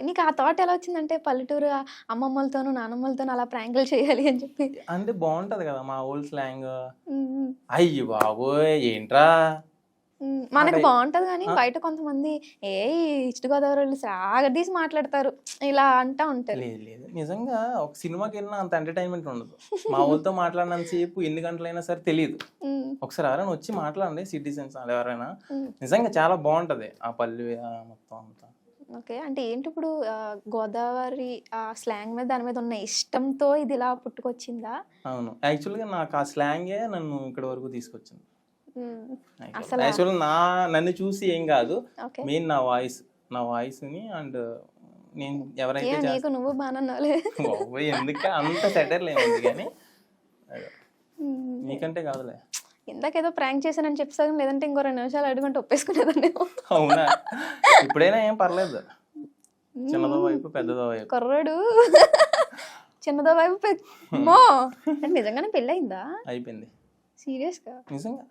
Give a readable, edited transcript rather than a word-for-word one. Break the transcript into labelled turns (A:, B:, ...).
A: నీకు ఆ థాట్ ఎలా వచ్చిందంటే పల్లెటూరు అమ్మమ్మలతోనూ, నానమ్మలతోనూ అలా ప్రాంకులు చేయాలి అని చెప్పి?
B: అంటే బాగుంటది కదా మా ఓల్డ్ స్లాంగ్.
A: హ్మ్. హ్మ్.
B: అయ్యి బాబోయ్ ఏంట్రా
A: మనకు
B: టైప్.
A: బావుంటది గానీ, బయట కొంతమంది ఈ ఈస్ట్ గోదావరోళ్ళు సాగదీసి మాట్లాడతారు. ఇలా అంటా ఉంటారు.
B: లేదు లేదు నిజంగా ఒక సినిమాకి వెళ్ళినా అంత ఎంటర్టైన్మెంట్ ఉండదు. మా వాళ్ళతో మాట్లాడినంత సేపు ఎన్ని గంటలైనా సరే తెలియదు.
A: హ్మ్.
B: ఒకసారి ఎవరైనా వచ్చి మాట్లాడండి సిటిజన్స్ ఎవరైనా,
A: హ్మ్.
B: నిజంగా చాలా బాగుంటది ఆ పల్లె మొత్తం అంతా.
A: ఓకే. అంటే ఏంటిప్పుడు గోదావరి స్లాంగ్ మీద దాని మీద ఉన్న ఇష్టంతో ఇది ఇలా పుట్టుకొచ్చిందా?
B: అవును, యాక్చువల్గా నాకు ఆ స్లాంగే నన్ను ఇక్కడ వరకు తీసుకొచ్చింది.
A: హ్మ్.
B: యాక్చువల్గా నన్ను చూసి ఏం కాదు,
A: ఓకే.
B: మెయిన్ నా వాయిస్ని అండ్ నేను ఎవరైతే
A: నీకు నువ్వు బానన్నావులే.
B: బాబోయ్ ఎందుక అంత సెటర్లు ఏముంది కానీ అదే.
A: హ్మ్.
B: నీకంటే కాదులే.
A: ఇందాకేదో ప్రాంక్ చేశానని చెప్పేసాను. లేదంటే ఇంకో 2 నిమిషాలు అడుగుంటే ఒప్పేసుకునేదాన్నేమో.
B: అవునా, ఇప్పుడైనా ఏం పర్లేదు, చిన్నదో వైపు పెద్దదో వైపు.
A: కుర్రాడు చిన్నదో వైపు అమ్మో! అంటే నిజంగానే పెళ్లయిందా?
B: అయిపోయింది
A: సీరియస్‌గా?
B: నిజంగా.